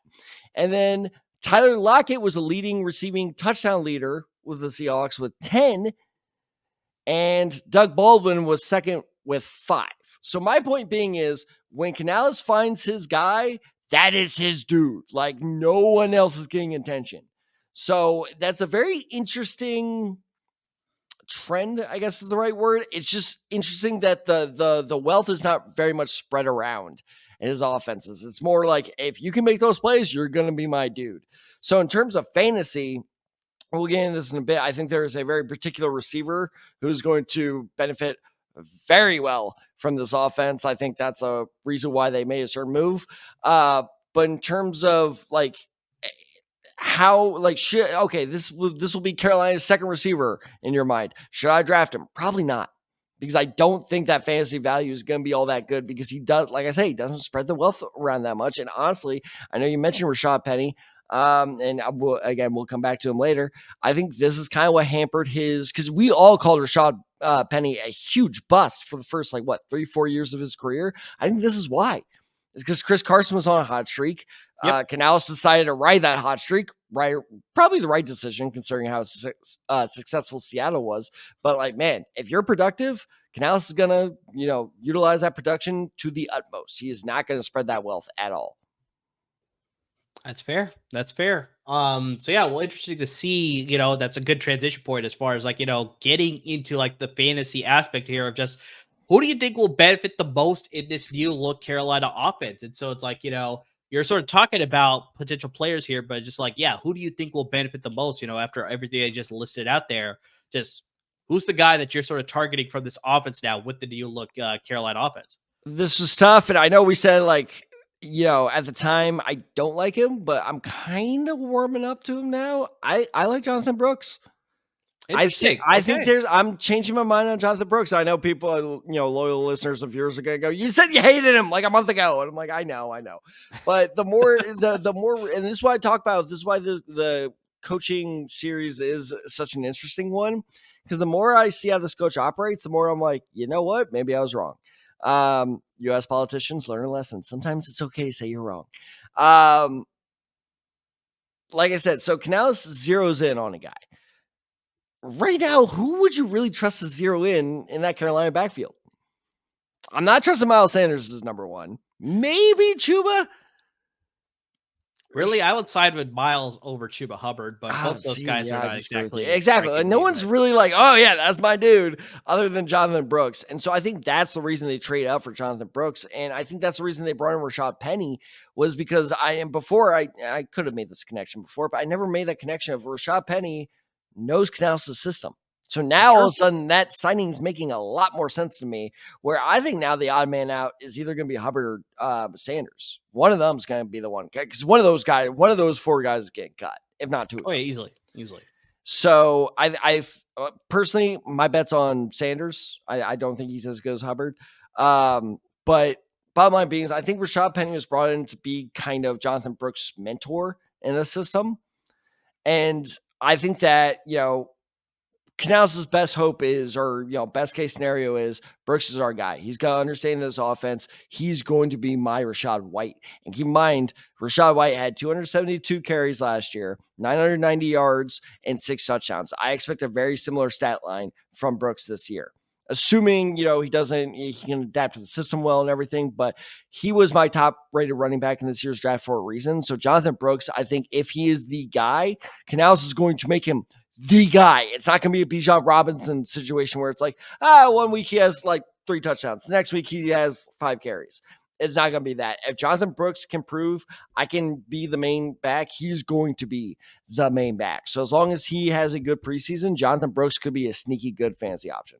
And then Tyler Lockett was a leading receiving touchdown leader with the Seahawks with 10. And Doug Baldwin was second with 5. So my point being is, when Canales finds his guy, that is his dude. Like, no one else is getting attention. So that's a very interesting trend, I guess is the right word. It's just interesting that the wealth is not very much spread around in his offenses. It's more like, if you can make those plays, you're going to be my dude. So in terms of fantasy, we'll get into this in a bit. I think there is a very particular receiver who's going to benefit very well from this offense. I think that's a reason why they made a certain move. But in terms of how, this will be Carolina's second receiver in your mind. Should I draft him? Probably not, because I don't think that fantasy value is going to be all that good, because he does, like I say, he doesn't spread the wealth around that much. And honestly, I know you mentioned Rashad Penny. And we'll come back to him later. I think this is kind of what hampered because we all called Rashad Penny a huge bust for the first 3-4 years of his career. I think this is why. It's because Chris Carson was on a hot streak. Yep. Canales decided to ride that hot streak. Right, probably the right decision considering how successful Seattle was. But if you're productive, Canales is gonna utilize that production to the utmost. He is not going to spread that wealth at all. That's fair. So yeah, well, interesting to see, that's a good transition point as far as getting into the fantasy aspect here of just who do you think will benefit the most in this new look Carolina offense? And so it's you're sort of talking about potential players here, but just who do you think will benefit the most, after everything I just listed out there? Just who's the guy that you're sort of targeting from this offense now with the new look Carolina offense? This was tough. And I know we said at the time, I don't like him, but I'm kind of warming up to him now. I like Jonathan Brooks. I think I'm changing my mind on Jonathan Brooks. I know people, loyal listeners of yours are going to go, you said you hated him like a month ago. And I'm like, I know. But the more, the more, and this is what I talk about. This is why the coaching series is such an interesting one. Because the more I see how this coach operates, the more I'm like, you know what? Maybe I was wrong. U.S. politicians learn a lesson. Sometimes it's okay to say you're wrong. Like I said, so Canales zeroes in on a guy. Right now, who would you really trust to zero in that Carolina backfield? I'm not trusting Miles Sanders as number one. Maybe Chuba. Really, I would side with Miles over Chuba Hubbard, but both those guys are not exactly exactly. No one's really like, oh yeah, that's my dude, other than Jonathan Brooks. And so I think that's the reason they trade up for Jonathan Brooks, and I think that's the reason they brought in Rashad Penny was because I could have made this connection before, but I never made that connection of Rashad Penny knows Canales' system. So now all of a sudden that signing is making a lot more sense to me, where I think now the odd man out is either going to be Hubbard or Sanders. One of them is going to be the one, because one of those four guys is getting cut, if not two of them. Oh yeah, easily. So I personally, my bet's on Sanders. I don't think he's as good as Hubbard. But bottom line being is I think Rashad Penny was brought in to be kind of Jonathan Brooks' mentor in the system. And I think that, Canales' best hope is, or best case scenario is, Brooks is our guy. He's got to understand this offense. He's going to be my Rachaad White. And keep in mind, Rachaad White had 272 carries last year, 990 yards, and 6 touchdowns. I expect a very similar stat line from Brooks this year. Assuming, he can adapt to the system well and everything, but he was my top rated running back in this year's draft for a reason. So Jonathan Brooks, I think if he is the guy, Canales is going to make him the guy. It's not going to be a Bijan Robinson situation where it's like, 1 week he has like 3 touchdowns. The next week he has 5 carries. It's not going to be that. If Jonathan Brooks can prove I can be the main back, he's going to be the main back. So as long as he has a good preseason, Jonathan Brooks could be a sneaky good fantasy option.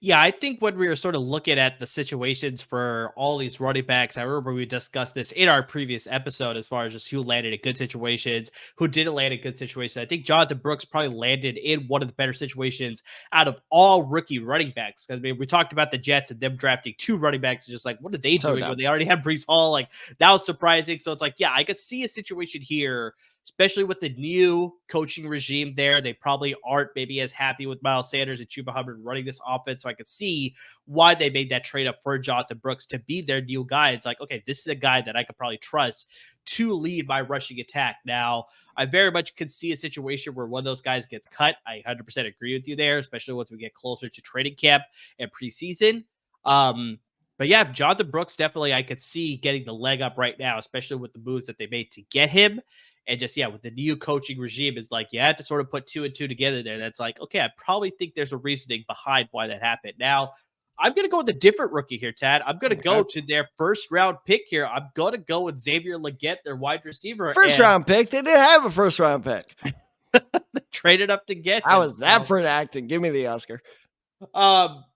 Yeah, I think when we were sort of looking at the situations for all these running backs, I remember we discussed this in our previous episode as far as just who landed in good situations, who didn't land in good situations. I think Jonathan Brooks probably landed in one of the better situations out of all rookie running backs. Because we talked about the Jets and them drafting 2 running backs, and just like, what are they doing when they already have Breece Hall? Like, that was surprising. So it's like, yeah, I could see a situation here, especially with the new coaching regime there. They probably aren't maybe as happy with Miles Sanders and Chuba Hubbard running this offense. So I could see why they made that trade up for Jonathan Brooks to be their new guy. It's like, okay, this is a guy that I could probably trust to lead my rushing attack. Now, I very much could see a situation where one of those guys gets cut. I 100% agree with you there, especially once we get closer to training camp and preseason. But yeah, Jonathan Brooks, definitely I could see getting the leg up right now, especially with the moves that they made to get him. And just, with the new coaching regime, it's like you had to sort of put 2 and 2 together there. That's like, okay, I probably think there's a reasoning behind why that happened. Now, I'm going to go with a different rookie here, Tad. I'm going to go to their first round pick here. I'm going to go with Xavier Legette, their wide receiver. First round pick? They didn't have a first round pick. They traded up to get him. How was that for an acting? Give me the Oscar.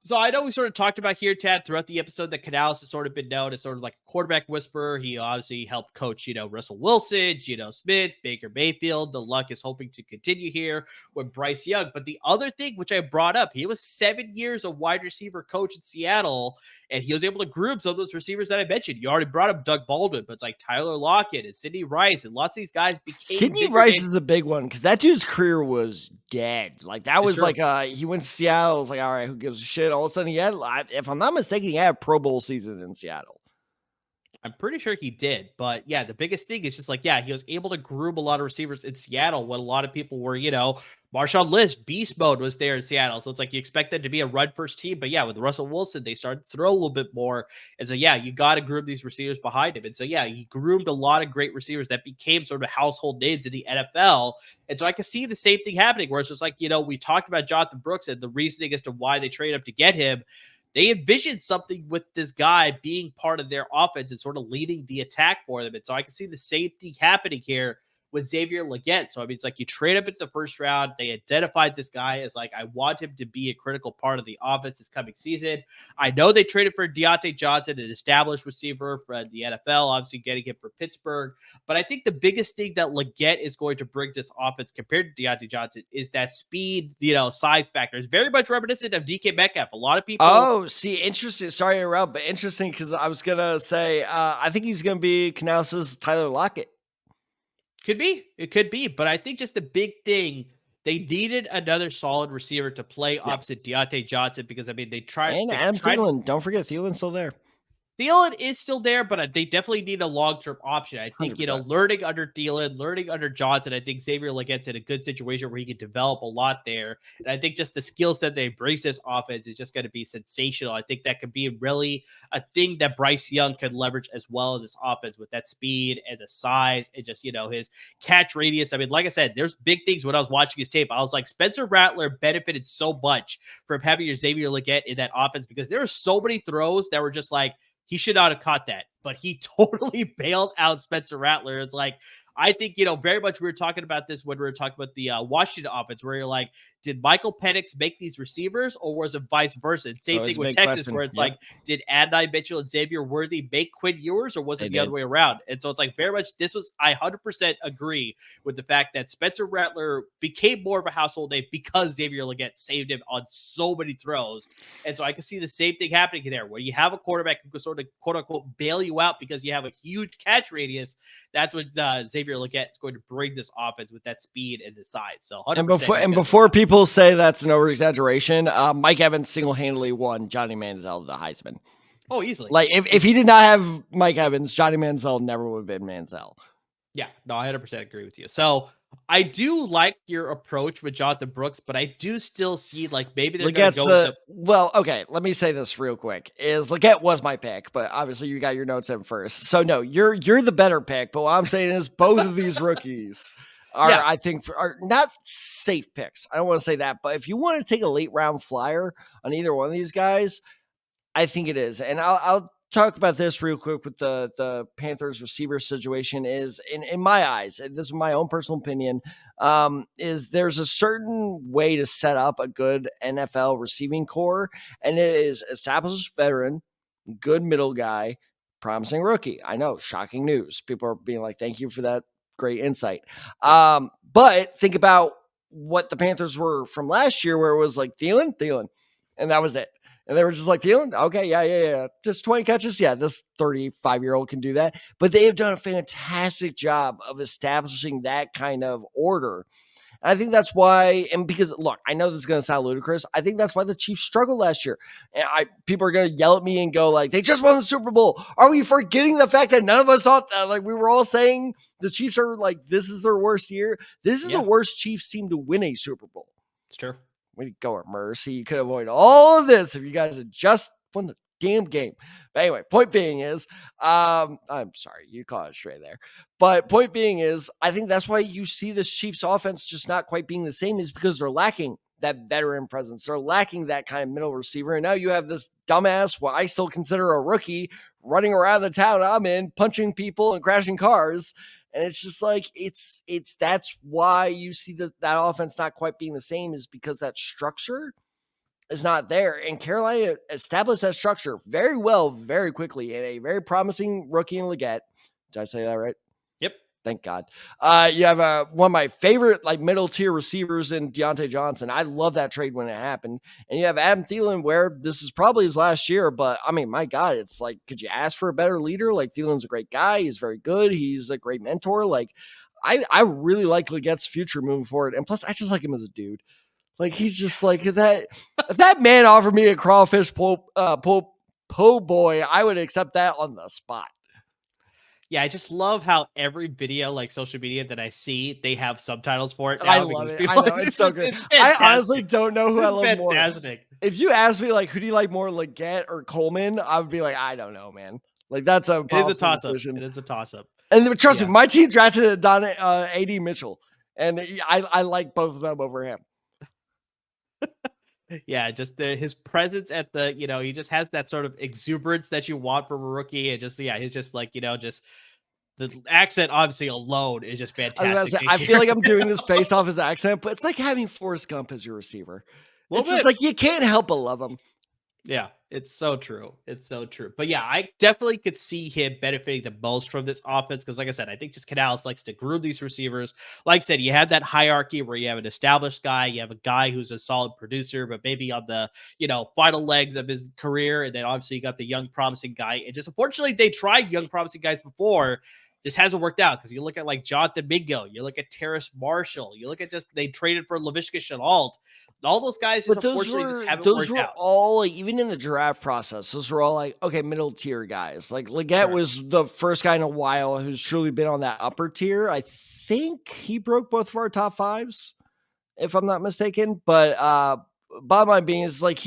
So I know we sort of talked about here, Tad, throughout the episode that Canales has sort of been known as sort of like a quarterback whisperer. He obviously helped coach, Russell Wilson, Geno Smith, Baker Mayfield. The luck is hoping to continue here with Bryce Young. But the other thing, which I brought up, he was 7 years a wide receiver coach in Seattle, and he was able to groom some of those receivers that I mentioned. You already brought up Doug Baldwin, but it's like Tyler Lockett and Sidney Rice, and lots of these guys became. Sidney Rice is the big one because that dude's career was dead. Like that was like he went to Seattle. It was like, all right, who gives a shit? All of a sudden, he had, if I'm not mistaken, he had a Pro Bowl season in Seattle. I'm pretty sure he did, but yeah, the biggest thing is just like, he was able to groom a lot of receivers in Seattle when a lot of people were, Marshawn Lynch, beast mode was there in Seattle. So it's like you expect them to be a run first team, but with Russell Wilson, they started to throw a little bit more. And so, you got to groom these receivers behind him. And so, he groomed a lot of great receivers that became sort of household names in the NFL. And so I can see the same thing happening where it's just like, we talked about Jonathan Brooks and the reasoning as to why they trade up to get him. They envisioned something with this guy being part of their offense and sort of leading the attack for them. And so I can see the same thing happening here with Xavier Legette. So, I mean, it's like you trade up into the first round. They identified this guy as like, I want him to be a critical part of the offense this coming season. I know they traded for Deontay Johnson, an established receiver for the NFL, obviously getting him for Pittsburgh. But I think the biggest thing that Legette is going to bring to this offense compared to Deontay Johnson is that speed, size factor. It's very much reminiscent of DK Metcalf. A lot of people. Oh, see, interesting. Sorry to interrupt, but interesting because I was going to say, I think he's going to be Canales' Tyler Lockett. Could be. It could be. But I think just the big thing, they needed another solid receiver to play opposite Deontay Johnson because, I mean, they tried. And Adam Thielen. Don't forget, Thielen's still there. Thielen is still there, but they definitely need a long-term option. I think, 100%. learning under Thielen, learning under Johnson, I think Xavier Legette's in a good situation where he can develop a lot there. And I think just the skill set they embrace this offense is just going to be sensational. I think that could be really a thing that Bryce Young could leverage as well in this offense with that speed and the size and just, his catch radius. I mean, like I said, there's big things when I was watching his tape. I was like, Spencer Rattler benefited so much from having your Xavier Legette in that offense because there were so many throws that were just like, he should not have caught that, but he totally bailed out Spencer Rattler. It's like, I think, very much we were talking about this when we were talking about the Washington offense, where you're like, did Michael Penix make these receivers or was it vice versa? And same thing with Texas, where it's like, did Adonai Mitchell and Xavier Worthy make Quinn Ewers or was it the other way around? And so it's like very much I 100% agree with the fact that Spencer Rattler became more of a household name because Xavier Legette saved him on so many throws. And so I can see the same thing happening there, where you have a quarterback who can sort of quote unquote bail you out because you have a huge catch radius. That's what Xavier Legette is going to bring this offense with that speed and the size. So 100%. Before people say that's an over exaggeration, Mike Evans single-handedly won Johnny Manziel the Heisman. Oh, easily. Like if he did not have Mike Evans, Johnny Manziel never would have been Manziel. Yeah, no, I 100% agree with you. So I do like your approach with Jonathan Brooks, but I do still see like maybe they're going to go with well, okay, let me say this real quick. Legette was my pick, but obviously you got your notes in first. So no, you're the better pick, but what I'm saying is both of these rookies I think are not safe picks. I don't want to say that, but if you want to take a late round flyer on either one of these guys, I think it is. And I'll talk about this real quick with the Panthers receiver situation is in my eyes, and this is my own personal opinion, is there's a certain way to set up a good NFL receiving core, and it is established veteran, good middle guy, promising rookie. I know, shocking news. People are being like, thank you for that great insight. But think about what the Panthers were from last year, where it was like Thielen, and that was it. And they were just like, Thielen, okay, yeah. Just 20 catches. Yeah, this 35-year-old can do that. But they have done a fantastic job of establishing that kind of order. And I think that's why, and because, look, I know this is going to sound ludicrous. I think that's why the Chiefs struggled last year. And people are going to yell at me and go like, they just won the Super Bowl. Are we forgetting the fact that none of us thought that? Like, we were all saying the Chiefs are like, this is their worst year. This is the worst Chiefs team to win a Super Bowl. It's true. Way to go, Mercy. You could avoid all of this if you guys had just won the damn game. But anyway, point being is, I'm sorry, you caught it straight there. But point being is, I think that's why you see this Chiefs offense just not quite being the same, is because they're lacking that veteran presence. They're lacking that kind of middle receiver. And now you have this dumbass, what I still consider a rookie, running around the town I'm in, punching people and crashing cars. And it's just like, that's why you see that offense not quite being the same, is because that structure is not there. And Carolina established that structure very well, very quickly, and a very promising rookie in Legette. Did I say that right? Yep. Thank God. You have one of my favorite like middle tier receivers in Deontay Johnson. I love that trade when it happened. And you have Adam Thielen, where this is probably his last year, but I mean, my God, it's like, could you ask for a better leader? Like, Thielen's a great guy. He's very good. He's a great mentor. Like, I really like Legette's future moving forward. And plus, I just like him as a dude. Like, he's just like that. If that man offered me a crawfish po' boy, I would accept that on the spot. Yeah, I just love how every video, like social media that I see, they have subtitles for it now. I love it. I know, it's so good. I honestly don't know who I love more. If you ask me, like, who do you like more, Legette or Coleman, I would be like, I don't know, man. Like, that's a toss-up. It is a toss-up. And trust me, my team drafted A.D. Mitchell, and I like both of them over him. Yeah, just his presence at the, he just has that sort of exuberance that you want from a rookie. And just, he's just like, just the accent obviously alone is just fantastic. I feel like I'm doing this based off his accent, but it's like having Forrest Gump as your receiver. It's just like, you can't help but love him. Yeah, it's so true. It's so true. But yeah, I definitely could see him benefiting the most from this offense because, like I said, I think just Canales likes to groom these receivers. Like I said, you have that hierarchy where you have an established guy, you have a guy who's a solid producer, but maybe on the, final legs of his career. And then obviously you got the young promising guy. And just unfortunately, they tried young promising guys before. just hasn't worked out. Because you look at like Jonathan Mingo, you look at Terrace Marshall, you look at just they traded for Laviska Shenault. All those guys just unfortunately just haven't worked out. All like, even in the draft process, those were all like, okay, middle tier guys. Like Legette was the first guy in a while who's truly been on that upper tier. I think he broke both of our top fives, if I'm not mistaken. But bottom line being is like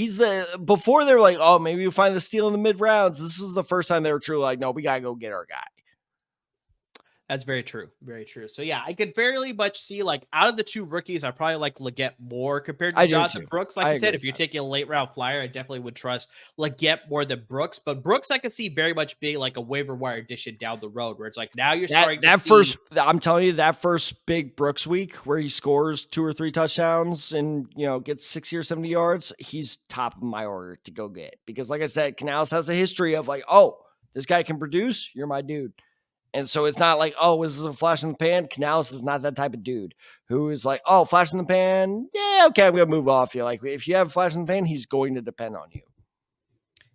before they were like, oh, maybe we'll find the steal in the mid rounds. This was the first time they were truly like, no, we gotta go get our guy. That's very true. Very true. So yeah, I could very much see like out of the two rookies, I probably like Legette more compared to Jonathan Brooks. Like I said, if you're taking a late round flyer, I definitely would trust Legette more than Brooks. But Brooks, I could see very much being like a waiver wire addition down the road, where it's like now you're starting to see. I'm telling you, that first big Brooks week where he scores 2 or 3 touchdowns and gets 60 or 70 yards, he's top of my order to go get. Because like I said, Canales has a history of like, oh, this guy can produce, you're my dude. And so it's not like, oh, this is a flash in the pan. Canales is not that type of dude who is like, oh, flash in the pan. Yeah, okay, I'm going to move off you. Like, if you have flash in the pan, he's going to depend on you.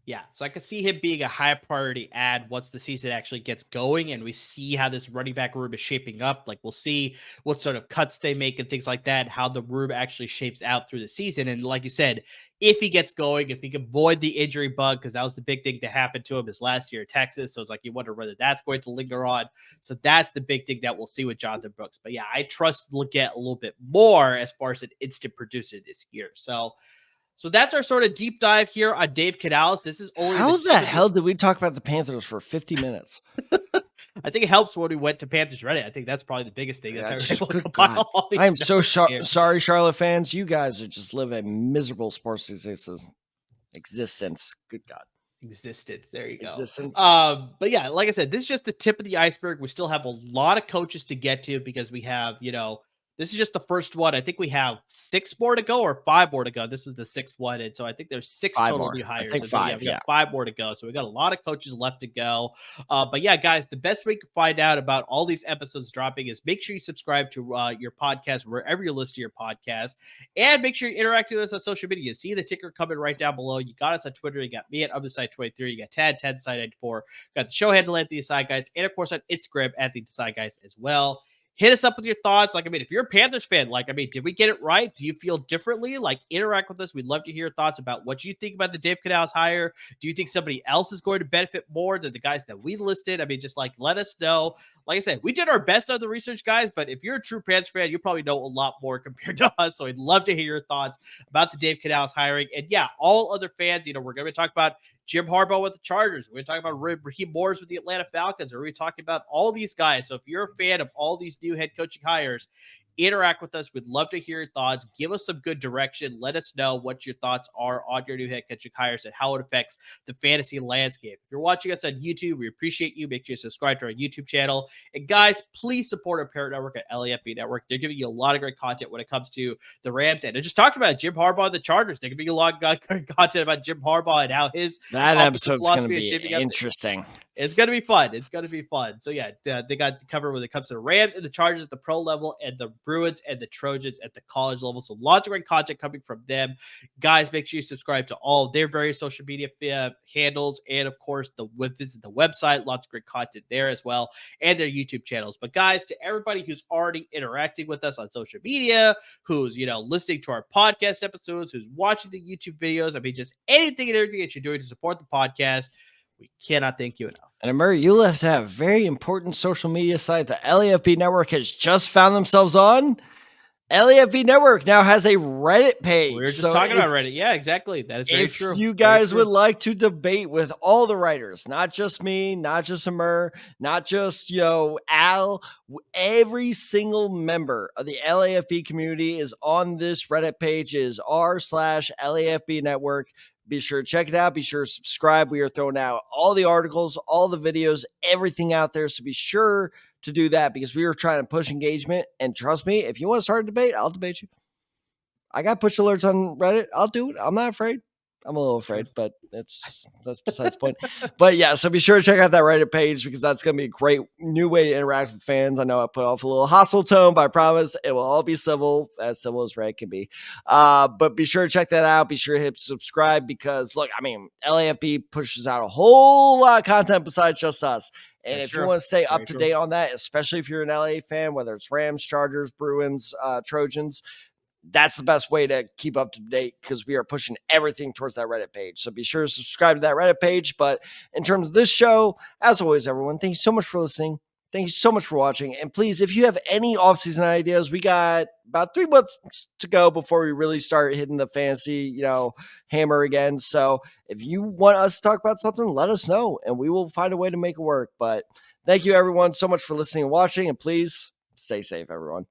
Yeah, so I could see him being a high priority add once the season actually gets going and we see how this running back room is shaping up. Like we'll see what sort of cuts they make and things like that, how the room actually shapes out through the season. And like you said, if he gets going, if he can avoid the injury bug, because that was the big thing to happen to him this last year at Texas. So it's like you wonder whether that's going to linger on. So that's the big thing that we'll see with Jonathan Brooks. But yeah, I trust Legette a little bit more as far as an instant producer this year. So that's our sort of deep dive here on Dave Canales. This is only how the hell did we talk about the Panthers for 50 minutes? I think it helps when we went to Panthers Reddit. I think that's probably the biggest thing. I'm so sorry, Charlotte fans. You guys are just living miserable sports existence. Good God. Existed. There you go. Existence. But yeah, like I said, this is just the tip of the iceberg. We still have a lot of coaches to get to because we have, this is just the first one. I think we have 6 more to go or 5 more to go. This was the 6th one. And so I think there's 6 total new hires. I think 5, we got 5 more to go. So we got a lot of coaches left to go. But yeah, guys, the best way to find out about all these episodes dropping is make sure you subscribe to your podcast, wherever you listen to your podcast. And make sure you interact with us on social media. See the ticker coming right down below. You got us on Twitter. You got me at Other23. You got Tad, Side 94. Got the show handle at The Decide Guys. And of course on Instagram at The Decide Guys as well. Hit us up with your thoughts. If you're a Panthers fan, did we get it right? Do you feel differently? Interact with us. We'd love to hear your thoughts about what you think about the Dave Canales hire. Do you think somebody else is going to benefit more than the guys that we listed? Let us know. Like I said, we did our best on the research, guys, but if you're a true Panthers fan, you probably know a lot more compared to us. So I'd love to hear your thoughts about the Dave Canales hiring. And yeah, all other fans, we're going to talk about Jim Harbaugh with the Chargers. We're going to talk about Raheem Morris with the Atlanta Falcons. We're going to be talking about all these guys. So if you're a fan of all these new head coaching hires, interact with us. We'd love to hear your thoughts. Give us some good direction. Let us know what your thoughts are on your new head coaching hires and how it affects the fantasy landscape. If you're watching us on YouTube, we appreciate you. Make sure you subscribe to our YouTube channel. And guys, please support our parent network at LAFB Network. They're giving you a lot of great content when it comes to the Rams. And I just talked about Jim Harbaugh and the Chargers. They're giving you a lot of content about Jim Harbaugh and how his episode's going to be interesting. It's going to be fun. It's going to be fun. So yeah, they got covered when it comes to the Rams and the Chargers at the pro level and the Bruins and the Trojans at the college level. So lots of great content coming from them. Guys, make sure you subscribe to all of their various social media handles. And of course, visit the website. Lots of great content there as well. And their YouTube channels. But guys, to everybody who's already interacting with us on social media, who's, listening to our podcast episodes, who's watching the YouTube videos, just anything and everything that you're doing to support the podcast, we cannot thank you enough. And Murray, you left a very important social media site the LAFB Network has just found themselves on. LAFB Network now has a Reddit page. We were just talking about Reddit. Yeah, exactly. That is very true. If you guys would like to debate with all the writers, not just me, not just Amir, not just, Al, every single member of the LAFB community is on this Reddit page. It is r/LAFB Network. Be sure to check it out. Be sure to subscribe. We are throwing out all the articles, all the videos, everything out there. So be sure to do that because we are trying to push engagement. And trust me, if you want to start a debate, I'll debate you. I got push alerts on Reddit. I'll do it. I'm not afraid. I'm a little afraid, but that's besides the point. But yeah, so be sure to check out that Reddit page because that's going to be a great new way to interact with fans. I know I put off a little hostile tone, but I promise it will all be civil as Reddit can be. But be sure to check that out. Be sure to hit subscribe because look, LAFB pushes out a whole lot of content besides just us. And if you want to stay up to date on that, especially if you're an LA fan, whether it's Rams, Chargers, Bruins, Trojans, that's the best way to keep up to date because we are pushing everything towards that Reddit page. So be sure to subscribe to that Reddit page. But in terms of this show, as always, everyone, thank you so much for listening. Thank you so much for watching. And please, if you have any offseason ideas, we got about 3 months to go before we really start hitting the fantasy, hammer again. So if you want us to talk about something, let us know and we will find a way to make it work. But thank you, everyone, so much for listening and watching. And please stay safe, everyone.